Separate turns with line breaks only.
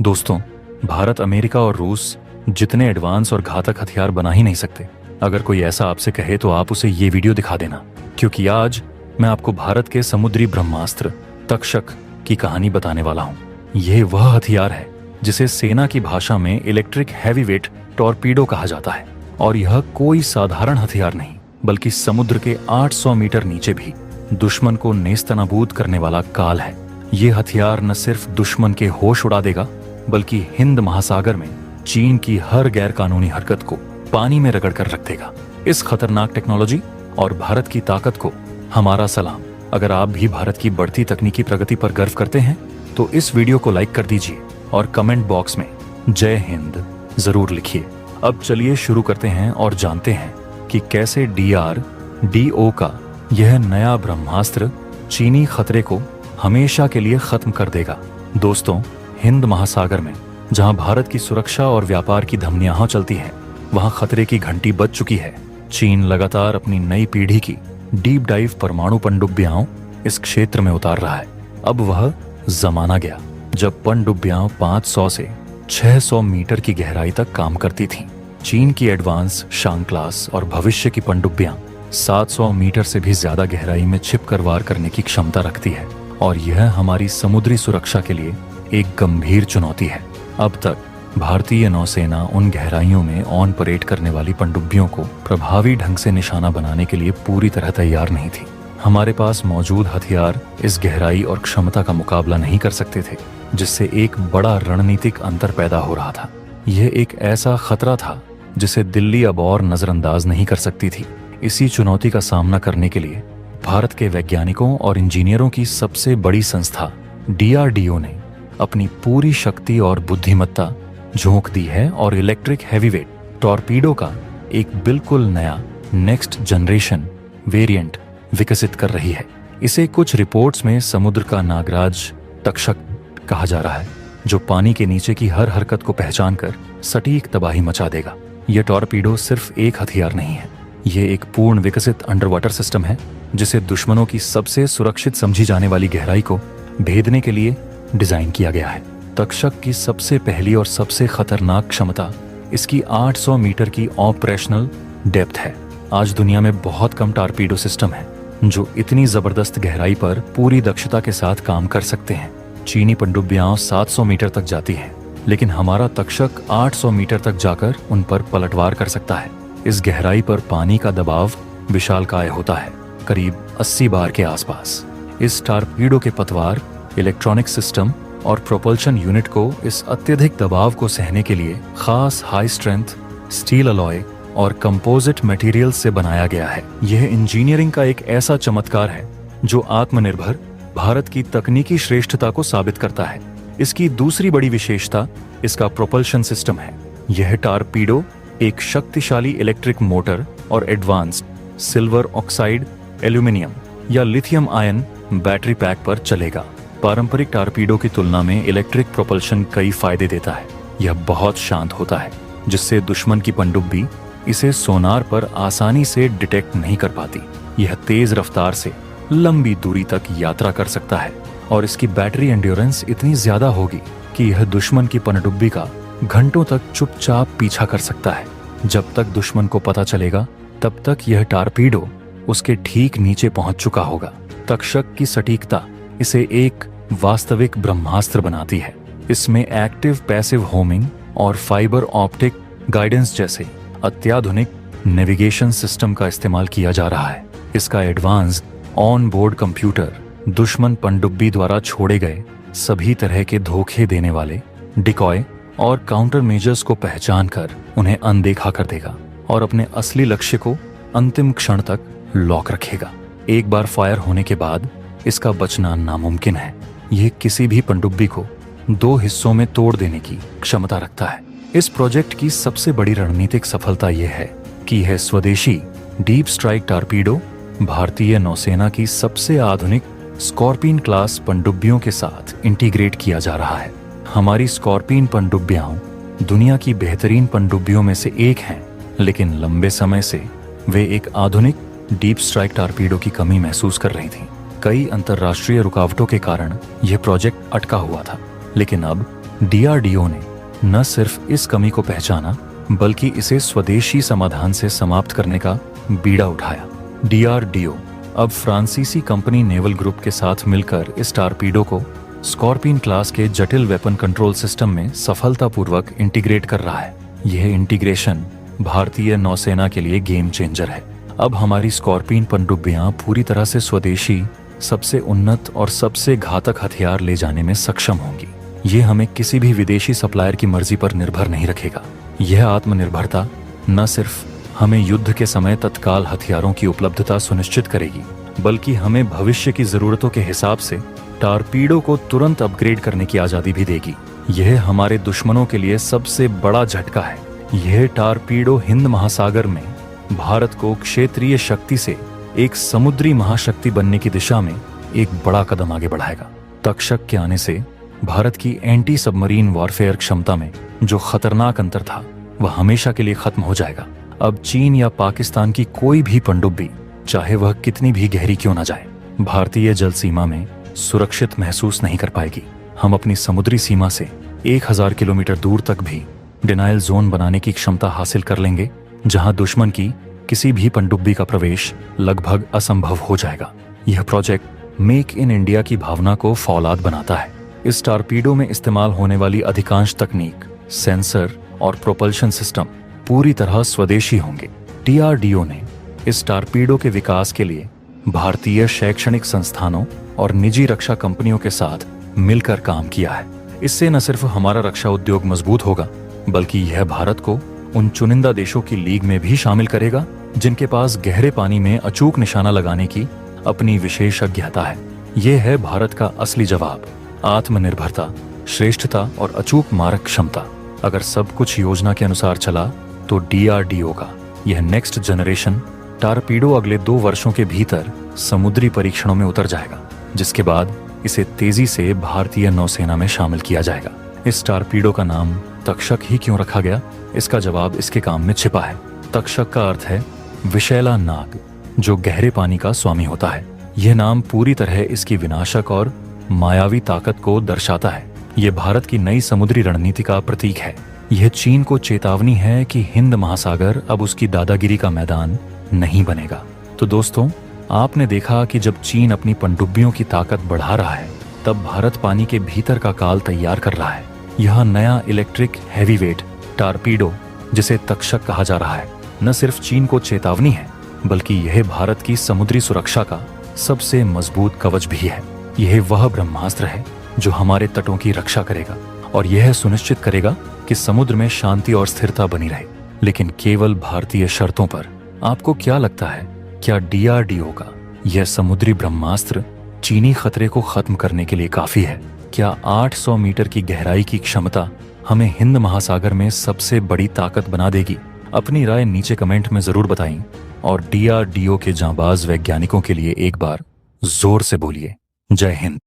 दोस्तों, भारत, अमेरिका और रूस जितने एडवांस और घातक हथियार बना ही नहीं सकते। अगर कोई ऐसा आपसे कहे तो आप उसे ये वीडियो दिखा देना, क्योंकि आज मैं आपको भारत के समुद्री ब्रह्मास्त्र तक्षक की कहानी बताने वाला हूँ। यह वह हथियार है जिसे सेना की भाषा में इलेक्ट्रिक हैवीवेट टॉर्पीडो कहा जाता है, और यह कोई साधारण हथियार नहीं बल्कि समुद्र के 800 मीटर नीचे भी दुश्मन को नेस्तनाबूद करने वाला काल है। ये हथियार न सिर्फ दुश्मन के होश उड़ा देगा, बल्कि हिंद महासागर में चीन की हर गैर कानूनी हरकत को पानी में रगड़ कर रख देगा। इस खतरनाक टेक्नोलॉजी और भारत की ताकत को हमारा सलाम। अगर आप भी भारत की बढ़ती तकनीकी प्रगति पर गर्व करते हैं तो इस वीडियो को लाइक कर दीजिए और कमेंट बॉक्स में जय हिंद जरूर लिखिए। अब चलिए शुरू करते हैं और जानते हैं कि कैसे DRDO का यह नया ब्रह्मास्त्र चीनी खतरे को हमेशा के लिए खत्म कर देगा। दोस्तों, हिंद महासागर में जहां भारत की सुरक्षा और व्यापार की धमनियां चलती हैं, वहां खतरे की घंटी बज चुकी है। चीन लगातार अपनी नई पीढ़ी की डीप डाइव परमाणु पनडुब्बियां इस क्षेत्र में उतार रहा है। अब वह जमाना गया जब पनडुब्बियां 500 से 600 मीटर की गहराई तक काम करती थीं। चीन की एडवांस शांग क्लास और भविष्य की पनडुब्बियां 700 मीटर से भी ज्यादा गहराई में छिपकर वार करने की क्षमता रखती है, और यह हमारी समुद्री सुरक्षा के लिए एक गंभीर चुनौती है। अब तक भारतीय नौसेना उन गहराइयों में ऑन परेड करने वाली पनडुब्बियों को प्रभावी ढंग से निशाना बनाने के लिए पूरी तरह तैयार नहीं थी। हमारे पास मौजूद हथियार इस गहराई और क्षमता का मुकाबला नहीं कर सकते थे, जिससे एक बड़ा रणनीतिक अंतर पैदा हो रहा था। यह एक ऐसा खतरा था जिसे दिल्ली अब और नजरअंदाज नहीं कर सकती थी। इसी चुनौती का सामना करने के लिए भारत के वैज्ञानिकों और इंजीनियरों की सबसे बड़ी संस्था DRDO ने अपनी पूरी शक्ति और बुद्धिमत्ता झोंक दी है और इलेक्ट्रिक हैवीवेट टॉर्पीडो का एक बिल्कुल नया नेक्स्ट जनरेशन वेरिएंट विकसित कर रही है। इसे कुछ रिपोर्ट्स में समुद्र का नागराज तक्षक कहा जा रहा है, जो पानी के नीचे की हर हरकत को पहचान कर सटीक तबाही मचा देगा। यह टॉर्पीडो सिर्फ एक हथियार नहीं है, ये एक पूर्ण विकसित अंडर वाटर सिस्टम है जिसे दुश्मनों की सबसे सुरक्षित समझी जाने वाली गहराई को भेदने के लिए डिजाइन किया गया है। तक्षक की सबसे पहली और सबसे खतरनाक क्षमता इसकी 800 मीटर की ऑपरेशनल डेप्थ है। आज दुनिया में बहुत कम टॉर्पीडो सिस्टम है जो इतनी जबरदस्त गहराई पर पूरी दक्षता के साथ काम कर सकते हैं। चीनी पनडुब्बियां 700 मीटर तक जाती हैं, लेकिन हमारा तक्षक 800 मीटर तक जाकर उन पर पलटवार कर सकता है। इस गहराई पर पानी का दबाव विशालकाय होता है, करीब 80 बार के आसपास। इस टॉर्पीडो के पतवार, इलेक्ट्रॉनिक सिस्टम और प्रोपल्शन यूनिट को इस अत्यधिक दबाव को सहने के लिए खास हाई स्ट्रेंथ स्टील अलॉय और कंपोजिट मटेरियल से बनाया गया है। यह इंजीनियरिंग का एक ऐसा चमत्कार है जो आत्मनिर्भर भारत की तकनीकी श्रेष्ठता को साबित करता है। इसकी दूसरी बड़ी विशेषता इसका प्रोपल्शन सिस्टम है। यह टॉर्पीडो एक शक्तिशाली इलेक्ट्रिक मोटर और एडवांस्ड सिल्वर ऑक्साइड, एल्यूमिनियम या लिथियम आयन बैटरी पैक पर चलेगा। पारंपरिक टॉर्पीडो की तुलना में इलेक्ट्रिक प्रोपल्शन कई फायदे देता है। यह बहुत शांत होता है, जिससे दुश्मन की पनडुब्बी इसे सोनार पर आसानी से डिटेक्ट नहीं कर पाती। यह तेज रफ्तार से लंबी दूरी तक यात्रा कर सकता है, और इसकी बैटरी एंड्योरेंस इतनी ज्यादा होगी कि यह दुश्मन की पनडुब्बी का घंटों तक चुपचाप पीछा कर सकता है। जब तक दुश्मन को पता चलेगा, तब तक यह टॉर्पीडो उसके ठीक नीचे पहुंच चुका होगा। तक्षक की सटीकता इसे एक वास्तविक ब्रह्मास्त्र बनाती है। इसमें एक्टिव पैसिव होमिंग और फाइबर ऑप्टिक गाइडेंस जैसे अत्याधुनिक नेविगेशन सिस्टम का इस्तेमाल किया जा रहा है। इसका एडवांस ऑन बोर्ड कंप्यूटर दुश्मन पनडुब्बी द्वारा छोड़े गए सभी तरह के धोखे देने वाले डिकॉय और काउंटर मेजर्स को पहचान कर उन्हें अनदेखा कर देगा और अपने असली लक्ष्य को अंतिम क्षण तक लॉक रखेगा। एक बार फायर होने के बाद इसका बचना नामुमकिन है। यह किसी भी पनडुब्बी को 2 हिस्सों में तोड़ देने की क्षमता रखता है। इस प्रोजेक्ट की सबसे बड़ी रणनीतिक सफलता यह है कि यह स्वदेशी डीप स्ट्राइक टॉर्पीडो भारतीय नौसेना की सबसे आधुनिक स्कॉर्पियन क्लास पनडुब्बियों के साथ इंटीग्रेट किया जा रहा है। हमारी स्कॉर्पियन पनडुब्बियां दुनिया की बेहतरीन पनडुब्बियों में से एक हैं, लेकिन लंबे समय से वे एक आधुनिक डीप स्ट्राइक टॉर्पीडो की कमी महसूस कर रही थीं। कई अंतर्राष्ट्रीय रुकावटों के कारण यह प्रोजेक्ट अटका हुआ था, लेकिन अब डीआरडीओ ने न सिर्फ इस कमी को पहचाना बल्कि इसे स्वदेशी समाधान से समाप्त करने का बीड़ा उठाया। डीआरडीओ अब फ्रांसीसी कंपनी नेवल ग्रुप के साथ मिलकर इस टारपीडो को स्कॉर्पियन क्लास के जटिल वेपन कंट्रोल सिस्टम में सफलतापूर्वक इंटीग्रेट कर रहा है। यह इंटीग्रेशन भारतीय नौसेना के लिए गेम चेंजर है। अब हमारी स्कॉर्पियन पनडुब्बियां पूरी तरह से स्वदेशी, सबसे उन्नत और सबसे घातक हथियार ले जाने में सक्षम होंगी। ये हमें किसी भी विदेशी सप्लायर की मर्जी पर निर्भर नहीं रखेगा। यह आत्मनिर्भरता न सिर्फ हमें युद्ध के समय तत्काल हथियारों की उपलब्धता सुनिश्चित करेगी, बल्कि हमें भविष्य की जरूरतों के हिसाब से टारपीडो को तुरंत अपग्रेड करने की आजादी भी देगी। यह हमारे दुश्मनों के लिए सबसे बड़ा झटका है। यह टारपीडो हिंद महासागर में भारत को क्षेत्रीय शक्ति से एक समुद्री महाशक्ति बनने की दिशा में एक बड़ा कदम आगे बढ़ाएगा। तक्षक के आने से भारत की एंटी सबमरीन वॉरफेयर क्षमता में जो खतरनाक अंतर था वह हमेशा के लिए खत्म हो जाएगा। अब चीन या पाकिस्तान की कोई भी पनडुब्बी, चाहे वह कितनी भी गहरी क्यों ना जाए, भारतीय जल सीमा में सुरक्षित महसूस नहीं कर पाएगी। हम अपनी समुद्री सीमा से 1000 किलोमीटर दूर तक भी डिनाइल जोन बनाने की क्षमता हासिल कर लेंगे, जहां दुश्मन की किसी भी पनडुब्बी का प्रवेश लगभग असंभव हो जाएगा। यह प्रोजेक्ट मेक इन इंडिया की भावना को फौलाद बनाता है। इस टारपीडो में इस्तेमाल होने वाली अधिकांश तकनीक, सेंसर और प्रोपल्शन सिस्टम पूरी तरह स्वदेशी होंगे। डीआरडीओ ने इस टारपीडो के विकास के लिए भारतीय शैक्षणिक संस्थानों और निजी रक्षा कंपनियों के साथ मिलकर काम किया है। इससे न सिर्फ हमारा रक्षा उद्योग मजबूत होगा, बल्कि यह भारत को उन चुनिंदा देशों की लीग में भी शामिल करेगा जिनके पास गहरे पानी में अचूक निशाना लगाने की अपनी विशेषज्ञता है। यह है भारत का असली जवाब: आत्मनिर्भरता, श्रेष्ठता और अचूक मारक क्षमता। अगर सब कुछ योजना के अनुसार चला तो डीआरडीओ का यह नेक्स्ट जनरेशन टारपीडो अगले 2 वर्षों के भीतर समुद्री परीक्षणों में उतर जाएगा, जिसके बाद इसे तेजी से भारतीय नौसेना में शामिल किया जाएगा। इस टारपीडो का नाम तक्षक ही क्यों रखा गया, इसका जवाब इसके काम में छिपा है। तक्षक का अर्थ है विशैला नाग, जो गहरे पानी का स्वामी होता है। यह नाम पूरी तरह इसकी विनाशक और मायावी ताकत को दर्शाता है। यह भारत की नई समुद्री रणनीति का प्रतीक है। यह चीन को चेतावनी है कि हिंद महासागर अब उसकी दादागिरी का मैदान नहीं बनेगा। तो दोस्तों, आपने देखा कि जब चीन अपनी पनडुब्बियों की ताकत बढ़ा रहा है, तब भारत पानी के भीतर का काल तैयार कर रहा है। यह नया इलेक्ट्रिक हैवीवेट टारपीडो, जिसे तक्षक कहा जा रहा है, न सिर्फ चीन को चेतावनी है, बल्कि यह भारत की समुद्री सुरक्षा का सबसे मजबूत कवच भी है। यह वह ब्रह्मास्त्र है जो हमारे तटों की रक्षा करेगा और यह सुनिश्चित करेगा कि समुद्र में शांति और स्थिरता बनी रहे, लेकिन केवल भारतीय शर्तों पर। आपको क्या लगता है, क्या डीआरडीओ का यह समुद्री ब्रह्मास्त्र चीनी खतरे को खत्म करने के लिए काफी है? क्या 800 मीटर की गहराई की क्षमता हमें हिंद महासागर में सबसे बड़ी ताकत बना देगी? अपनी राय नीचे कमेंट में जरूर बताएं और डीआरडीओ के जांबाज वैज्ञानिकों के लिए एक बार जोर से बोलिए, जय हिंद।